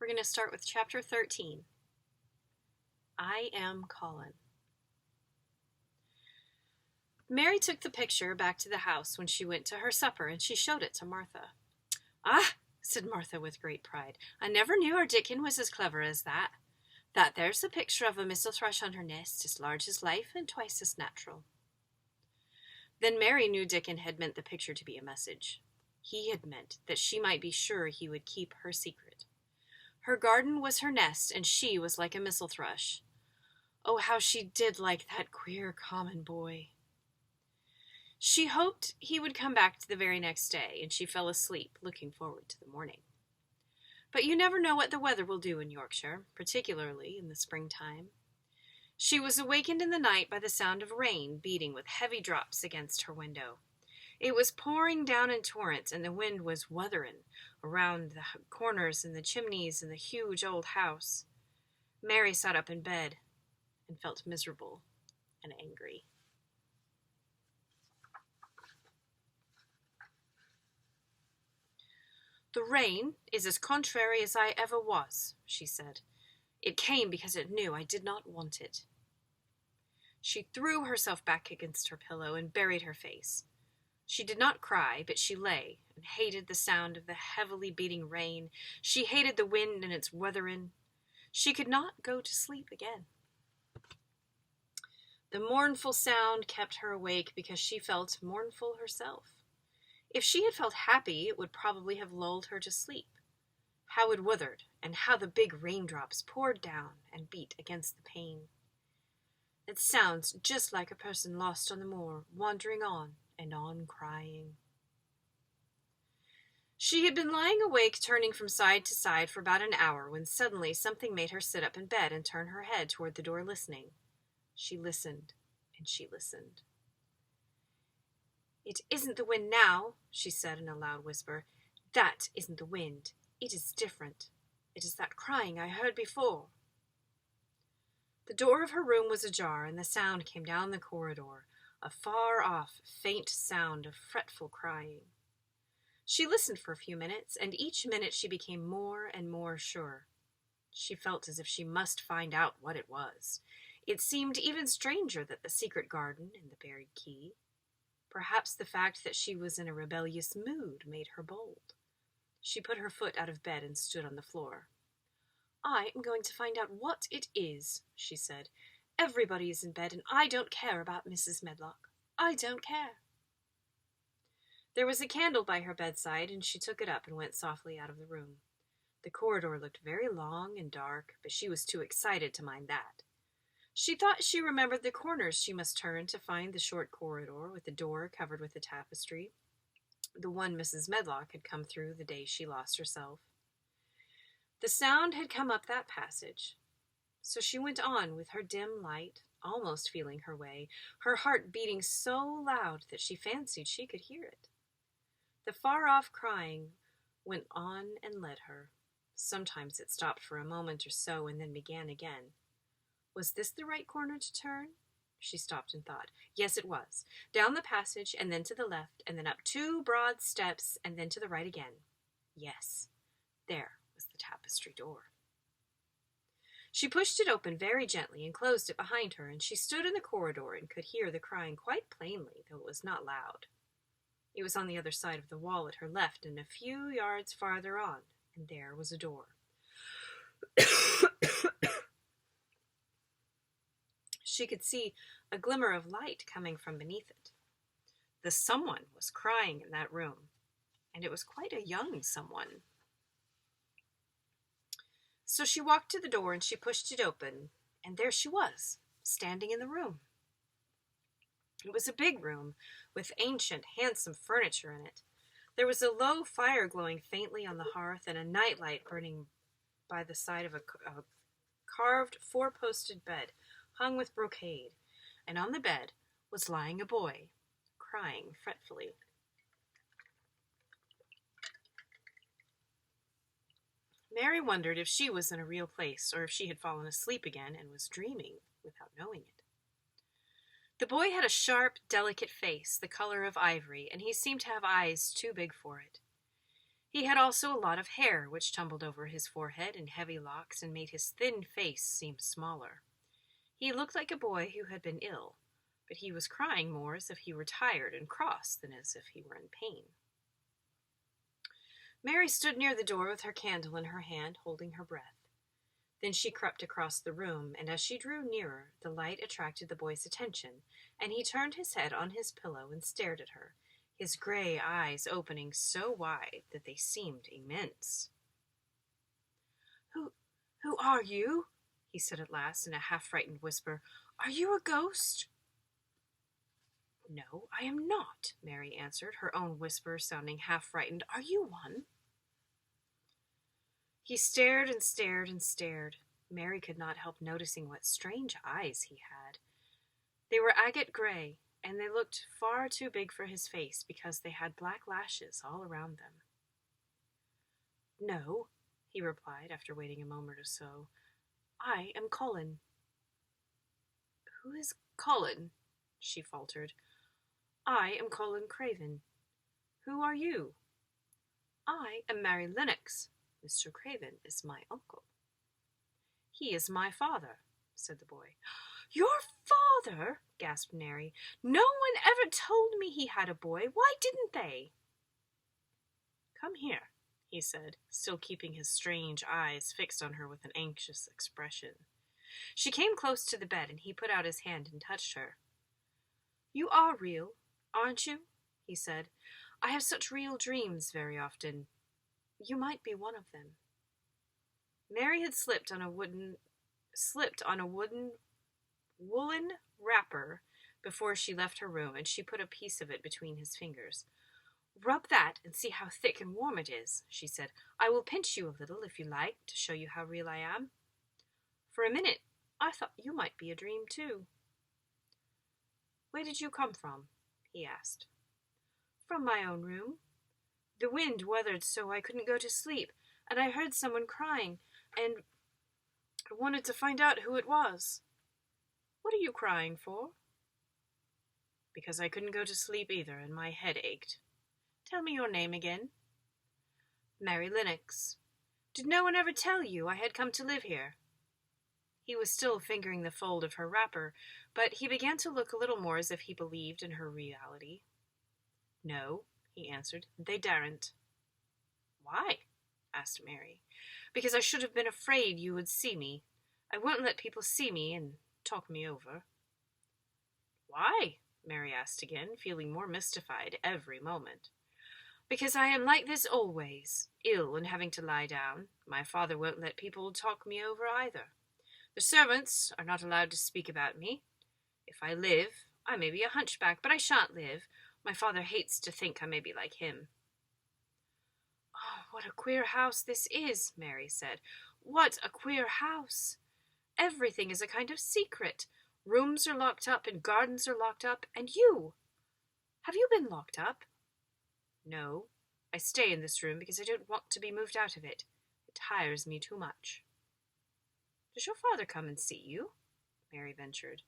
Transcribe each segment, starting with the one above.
going to start with Chapter 13. I Am Colin. Mary took the picture back to the house when she went to her supper, and she showed it to Martha. "Ah," said Martha with great pride, "I never knew our Dickon was as clever as that. That there's the picture of a missel thrush on her nest, as large as life and twice as natural." Then Mary knew Dickon had meant the picture to be a message. He had meant that she might be sure he would keep her secret. Her garden was her nest, and she was like a missel thrush. Oh, how she did like that queer common boy. She hoped he would come back the very next day, and she fell asleep, looking forward to the morning. But you never know what the weather will do in Yorkshire, particularly in the springtime. She was awakened in the night by the sound of rain beating with heavy drops against her window. It was pouring down in torrents, and the wind was wuthering around the corners and the chimneys in the huge old house. Mary sat up in bed and felt miserable and angry. "The rain is as contrary as I ever was," she said. "It came because it knew I did not want it." She threw herself back against her pillow and buried her face. She did not cry, but she lay and hated the sound of the heavily beating rain. She hated the wind and its wuthering. She could not go to sleep again. The mournful sound kept her awake because she felt mournful herself. If she had felt happy, it would probably have lulled her to sleep. How it wuthered, and how the big raindrops poured down and beat against the pane. It sounds just like a person lost on the moor, wandering on and on crying. She had been lying awake, turning from side to side for about an hour, when suddenly something made her sit up in bed and turn her head toward the door, listening. She listened, and she listened. "It isn't the wind now," she said in a loud whisper. "That isn't the wind. It is different. It is that crying I heard before." The door of her room was ajar, and the sound came down the corridor, a far-off, faint sound of fretful crying. She listened for a few minutes, and each minute she became more and more sure. She felt as if she must find out what it was. It seemed even stranger that the secret garden and the buried key. Perhaps the fact that she was in a rebellious mood made her bold. She put her foot out of bed and stood on the floor. "I am going to find out what it is," she said. "Everybody is in bed, and I don't care about Mrs. Medlock. I don't care." There was a candle by her bedside, and she took it up and went softly out of the room. The corridor looked very long and dark, but she was too excited to mind that. She thought she remembered the corners she must turn to find the short corridor with the door covered with a tapestry, the one Mrs. Medlock had come through the day she lost herself. The sound had come up that passage, so she went on with her dim light, almost feeling her way, her heart beating so loud that she fancied she could hear it. The far-off crying went on and led her. Sometimes it stopped for a moment or so and then began again. Was this the right corner to turn? She stopped and thought. Yes, it was. Down the passage, and then to the left, and then up 2 broad steps, and then to the right again. Yes, there was the tapestry door. She pushed it open very gently and closed it behind her, and she stood in the corridor and could hear the crying quite plainly, though it was not loud. It was on the other side of the wall at her left, and a few yards farther on, and there was a door. She could see a glimmer of light coming from beneath it. The someone was crying in that room, and it was quite a young someone. So she walked to the door and she pushed it open, and there she was, standing in the room. It was a big room with ancient, handsome furniture in it. There was a low fire glowing faintly on the hearth and a nightlight burning by the side of a carved 4-posted bed hung with brocade, and on the bed was lying a boy, crying fretfully. Mary wondered if she was in a real place or if she had fallen asleep again and was dreaming without knowing it. The boy had a sharp, delicate face, the color of ivory, and he seemed to have eyes too big for it. He had also a lot of hair, which tumbled over his forehead in heavy locks and made his thin face seem smaller. He looked like a boy who had been ill, but he was crying more as if he were tired and cross than as if he were in pain. Mary stood near the door with her candle in her hand, holding her breath. Then she crept across the room, and as she drew nearer, the light attracted the boy's attention, and he turned his head on his pillow and stared at her, his gray eyes opening so wide that they seemed immense. Who are you?" he said at last in a half-frightened whisper. "Are you a ghost?" "No, I am not," Mary answered, her own whisper sounding half-frightened. "Are you one?" He stared and stared and stared. Mary could not help noticing what strange eyes he had. They were agate gray, and they looked far too big for his face because they had black lashes all around them. "No," he replied after waiting a moment or so. "I am Colin." "Who is Colin?" she faltered. "I am Colin Craven. Who are you?" "I am Mary Lennox. Mr. Craven is my uncle." "He is my father," said the boy. "Your father?" gasped Mary. "No one ever told me he had a boy. Why didn't they?" "Come here," he said, still keeping his strange eyes fixed on her with an anxious expression. She came close to the bed, and he put out his hand and touched her. "You are real, aren't you?" he said. "I have such real dreams very often. You might be one of them." Mary had slipped on a woolen wrapper before she left her room, and she put a piece of it between his fingers. "Rub that and see how thick and warm it is," she said. "I will pinch you a little, if you like, to show you how real I am. For a minute, I thought you might be a dream, too." "Where did you come from?" he asked. "From my own room. The wind weathered so I couldn't go to sleep, and I heard someone crying, and I wanted to find out who it was." "What are you crying for?" "Because I couldn't go to sleep either, and my head ached. Tell me your name again." "Mary Lennox. Did no one ever tell you I had come to live here?" He was still fingering the fold of her wrapper, but he began to look a little more as if he believed in her reality. "No," he answered, "they daren't." "Why?" asked Mary. "Because I should have been afraid you would see me. I won't let people see me and talk me over." "Why?" Mary asked again, feeling more mystified every moment. "Because I am like this always, ill and having to lie down. My father won't let people talk me over either. The servants are not allowed to speak about me. If I live, I may be a hunchback, but I shan't live. My father hates to think I may be like him." "Oh, what a queer house this is," Mary said. "What a queer house! Everything is a kind of secret. Rooms are locked up and gardens are locked up. And you! Have you been locked up?" "No. I stay in this room because I don't want to be moved out of it. It tires me too much." "Does your father come and see you?" Mary ventured.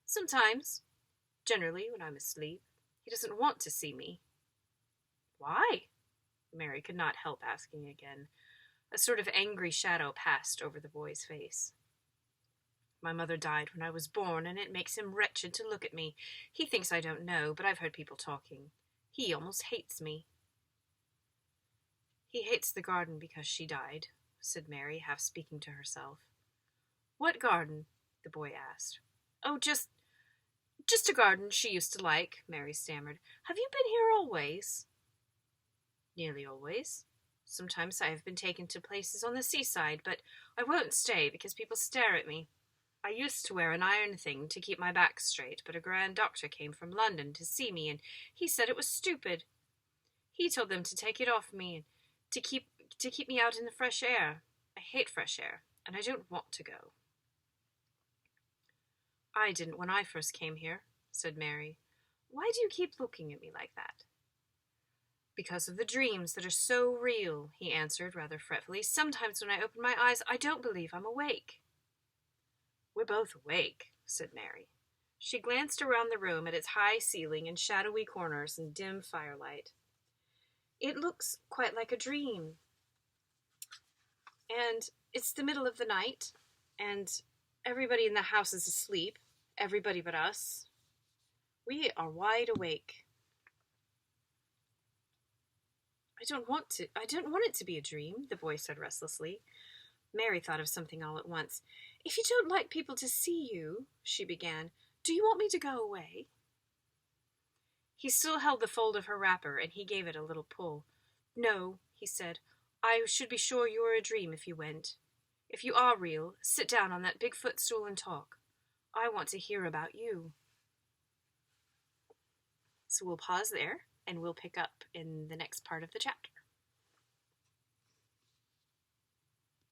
"Sometimes. Generally when I'm asleep. He doesn't want to see me." "Why?" Mary could not help asking again. A sort of angry shadow passed over the boy's face. "My mother died when I was born, and it makes him wretched to look at me. He thinks I don't know, but I've heard people talking. He almost hates me." "He hates the garden because she died," said Mary, half speaking to herself. "What garden?" the boy asked. "Oh, just a garden she used to like," Mary stammered. "Have you been here always?" "Nearly always. Sometimes I have been taken to places on the seaside, but I won't stay because people stare at me. I used to wear an iron thing to keep my back straight, but a grand doctor came from London to see me, and he said it was stupid. He told them to take it off me and to keep me out in the fresh air. I hate fresh air, and I don't want to go." "I didn't when I first came here," said Mary. "Why do you keep looking at me like that?" "Because of the dreams that are so real," he answered rather fretfully. "Sometimes when I open my eyes, I don't believe I'm awake." "We're both awake," said Mary. She glanced around the room at its high ceiling and shadowy corners and dim firelight. It looks quite like a dream. And it's the middle of the night, and everybody in the house is asleep. Everybody but us. We are wide awake. I don't want it to be a dream, the boy said restlessly. Mary thought of something all at once. If you don't like people to see you, she began, do you want me to go away? He still held the fold of her wrapper, and he gave it a little pull. No, he said. I should be sure you were a dream if you went. If you are real, sit down on that big footstool and talk. I want to hear about you. So we'll pause there, and we'll pick up in the next part of the chapter.